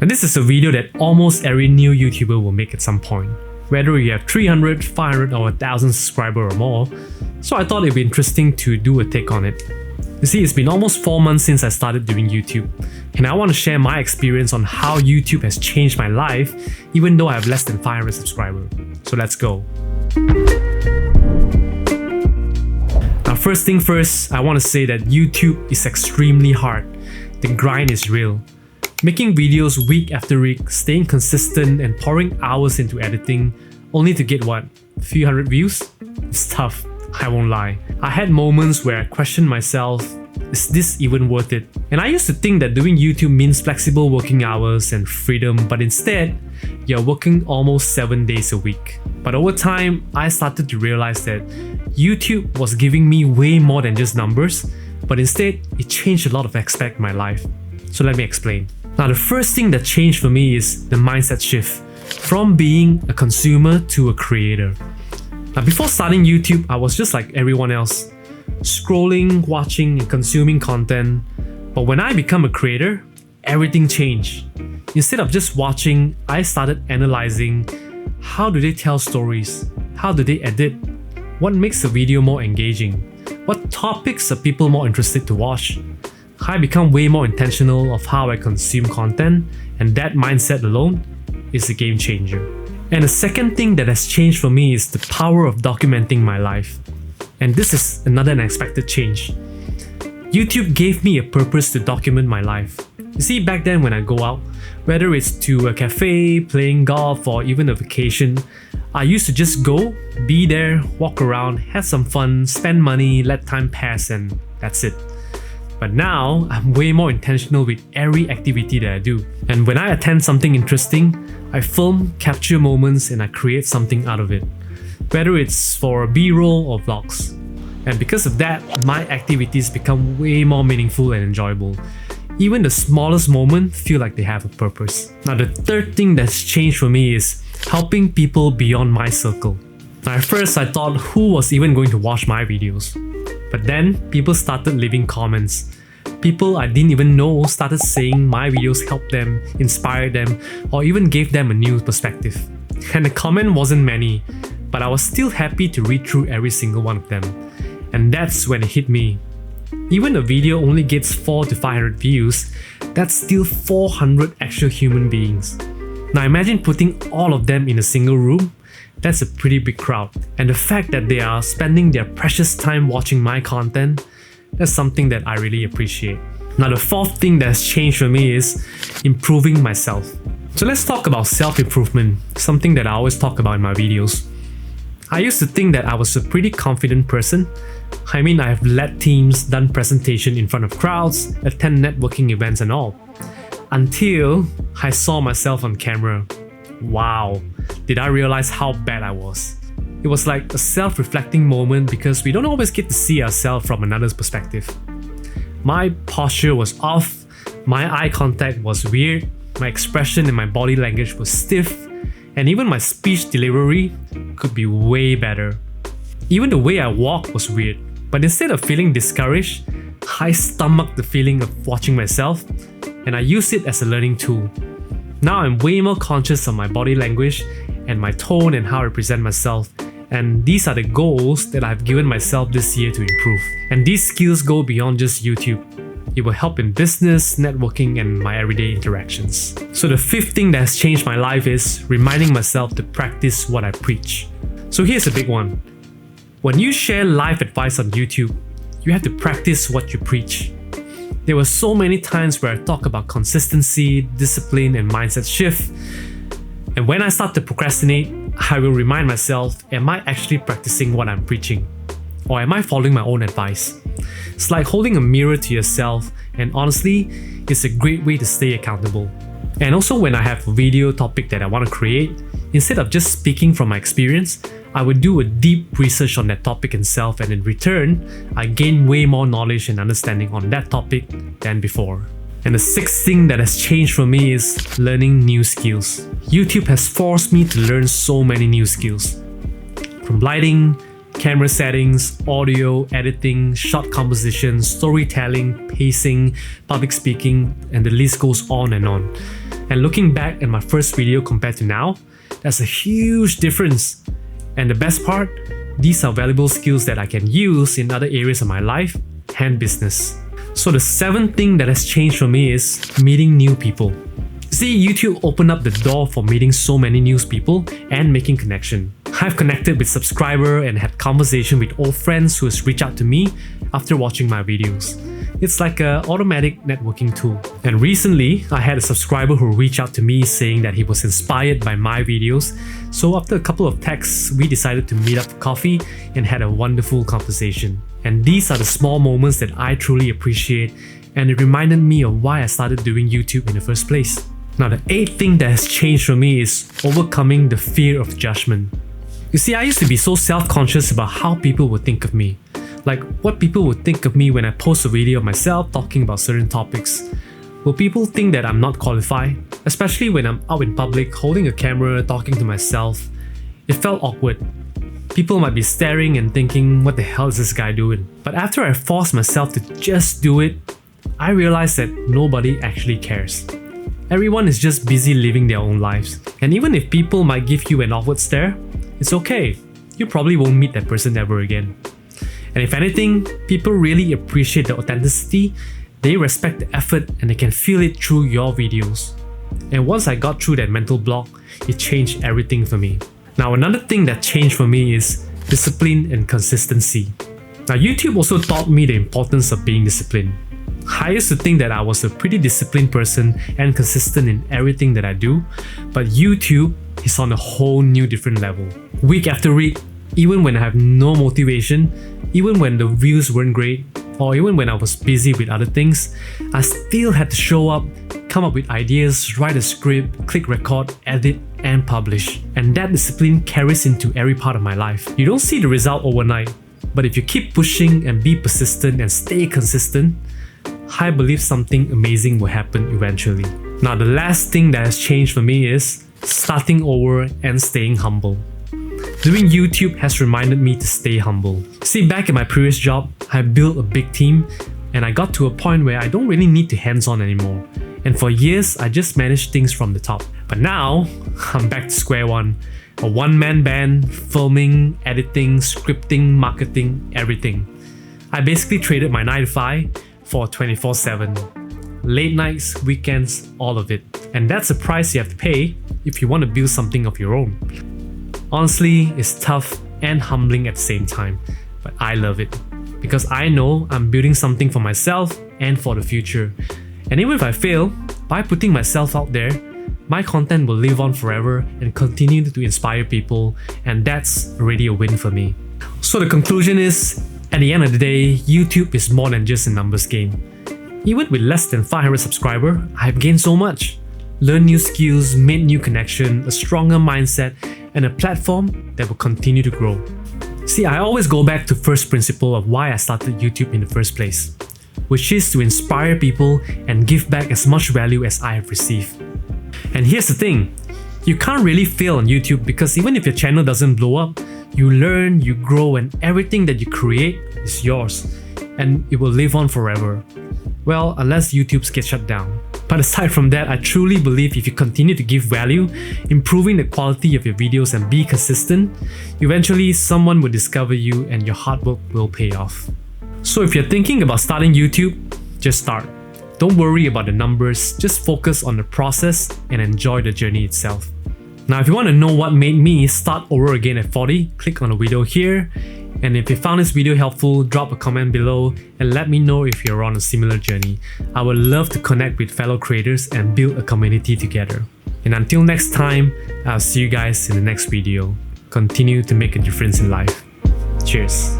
And this is a video that almost every new YouTuber will make at some point, whether you have 300, 500 or 1000 subscribers or more. So I thought it'd be interesting to do a take on it. You see, it's been almost 4 months since I started doing YouTube, and I want to share my experience on how YouTube has changed my life, even though I have less than 500 subscribers. So let's go. Now, first thing first, I want to say that YouTube is extremely hard. The grind is real. Making videos week after week, staying consistent and pouring hours into editing, only to get what? A few hundred views? It's tough, I won't lie. I had moments where I questioned myself, is this even worth it? And I used to think that doing YouTube means flexible working hours and freedom, but instead, you're working almost 7 days a week. But over time, I started to realize that YouTube was giving me way more than just numbers, but instead, it changed a lot of aspects of my life. So let me explain. Now, the first thing that changed for me is the mindset shift from being a consumer to a creator. Now, before starting YouTube, I was just like everyone else, scrolling, watching, and consuming content. But when I become a creator, everything changed. Instead of just watching, I started analyzing how do they tell stories, how do they edit, what makes a video more engaging, what topics are people more interested to watch. I become way more intentional of how I consume content, and that mindset alone is a game changer. And the second thing that has changed for me is the power of documenting my life. And this is another unexpected change. YouTube gave me a purpose to document my life. You see, back then when I go out, whether it's to a cafe, playing golf, or even a vacation, I used to just go, be there, walk around, have some fun, spend money, let time pass, and that's it. But now, I'm way more intentional with every activity that I do. And when I attend something interesting, I film, capture moments, and I create something out of it. Whether it's for B-roll or vlogs. And because of that, my activities become way more meaningful and enjoyable. Even the smallest moments feel like they have a purpose. Now, the third thing that's changed for me is helping people beyond my circle. Now, at first, I thought who was even going to watch my videos? But then, people started leaving comments. People I didn't even know started saying my videos helped them, inspired them, or even gave them a new perspective. And the comment wasn't many, but I was still happy to read through every single one of them. And that's when it hit me. Even a video only gets 400 to 500 views, that's still 400 actual human beings. Now imagine putting all of them in a single room. That's a pretty big crowd. And the fact that they are spending their precious time watching my content, that's something that I really appreciate. Now, the fourth thing that's changed for me is improving myself. So let's talk about self-improvement, something that I always talk about in my videos. I used to think that I was a pretty confident person. I mean, I have led teams, done presentation in front of crowds, attend networking events and all. Until I saw myself on camera. Wow, did I realize how bad I was. It was like a self-reflecting moment because we don't always get to see ourselves from another's perspective. My posture was off, my eye contact was weird, my expression and my body language was stiff, and even my speech delivery could be way better. Even the way I walked was weird, but instead of feeling discouraged, I stomached the feeling of watching myself, and I used it as a learning tool. Now I'm way more conscious of my body language and my tone and how I present myself, and these are the goals that I've given myself this year to improve. And these skills go beyond just YouTube. It will help in business, networking, and my everyday interactions. So the fifth thing that has changed my life is reminding myself to practice what I preach. So here's a big one. When you share life advice on YouTube, you have to practice what you preach. There were so many times where I talk about consistency, discipline, and mindset shift. And when I start to procrastinate, I will remind myself, am I actually practicing what I'm preaching? Or am I following my own advice? It's like holding a mirror to yourself, and honestly, it's a great way to stay accountable. And also when I have a video topic that I want to create, instead of just speaking from my experience, I would do a deep research on that topic itself, and in return, I gain way more knowledge and understanding on that topic than before. And the sixth thing that has changed for me is learning new skills. YouTube has forced me to learn so many new skills. From lighting, camera settings, audio, editing, shot composition, storytelling, pacing, public speaking, and the list goes on and on. And looking back at my first video compared to now, that's a huge difference. And the best part, these are valuable skills that I can use in other areas of my life and business. So the seventh thing that has changed for me is meeting new people. See, YouTube opened up the door for meeting so many new people and making connection. I've connected with subscribers and had conversation with old friends who has reached out to me after watching my videos. It's like an automatic networking tool. And recently, I had a subscriber who reached out to me saying that he was inspired by my videos. So after a couple of texts, we decided to meet up for coffee and had a wonderful conversation. And these are the small moments that I truly appreciate, and it reminded me of why I started doing YouTube in the first place. Now, the eighth thing that has changed for me is overcoming the fear of judgment. You see, I used to be so self-conscious about how people would think of me. Like what people would think of me when I post a video of myself talking about certain topics. Will people think that I'm not qualified? Especially when I'm out in public holding a camera talking to myself. It felt awkward. People might be staring and thinking, what the hell is this guy doing? But after I forced myself to just do it, I realized that nobody actually cares. Everyone is just busy living their own lives. And even if people might give you an awkward stare, it's okay. You probably won't meet that person ever again. And if anything, people really appreciate the authenticity, they respect the effort, and they can feel it through your videos. And once I got through that mental block, it changed everything for me. Now, another thing that changed for me is discipline and consistency. Now, YouTube also taught me the importance of being disciplined. I used to think that I was a pretty disciplined person and consistent in everything that I do, but YouTube is on a whole new different level. Week after week, even when I have no motivation, even when the views weren't great, or even when I was busy with other things, I still had to show up, come up with ideas, write a script, click record, edit, and publish. And that discipline carries into every part of my life. You don't see the result overnight, but if you keep pushing and be persistent and stay consistent, I believe something amazing will happen eventually. Now, the last thing that has changed for me is starting over and staying humble. Doing YouTube has reminded me to stay humble. See, back in my previous job, I built a big team and I got to a point where I don't really need to hands-on anymore. And for years, I just managed things from the top. But now, I'm back to square one. A one-man band, filming, editing, scripting, marketing, everything. I basically traded my 9 to 5 for 24/7. Late nights, weekends, all of it. And that's the price you have to pay if you want to build something of your own. Honestly, it's tough and humbling at the same time, but I love it because I know I'm building something for myself and for the future. And even if I fail, by putting myself out there, my content will live on forever and continue to inspire people, and that's already a win for me. So the conclusion is, at the end of the day, YouTube is more than just a numbers game. Even with less than 500 subscribers, I've gained so much. Learned new skills, made new connections, a stronger mindset, and a platform that will continue to grow. See, I always go back to first principle of why I started YouTube in the first place, which is to inspire people and give back as much value as I have received. And here's the thing, you can't really fail on YouTube because even if your channel doesn't blow up, you learn, you grow, and everything that you create is yours, and it will live on forever. Well, unless YouTube gets shut down. But aside from that, I truly believe if you continue to give value, improving the quality of your videos and be consistent, eventually someone will discover you and your hard work will pay off. So if you're thinking about starting YouTube, just start. Don't worry about the numbers, just focus on the process and enjoy the journey itself. Now, if you want to know what made me start over again at 40, click on the video here. And if you found this video helpful, drop a comment below and let me know if you're on a similar journey. I would love to connect with fellow creators and build a community together. And until next time, I'll see you guys in the next video. Continue to make a difference in life. Cheers.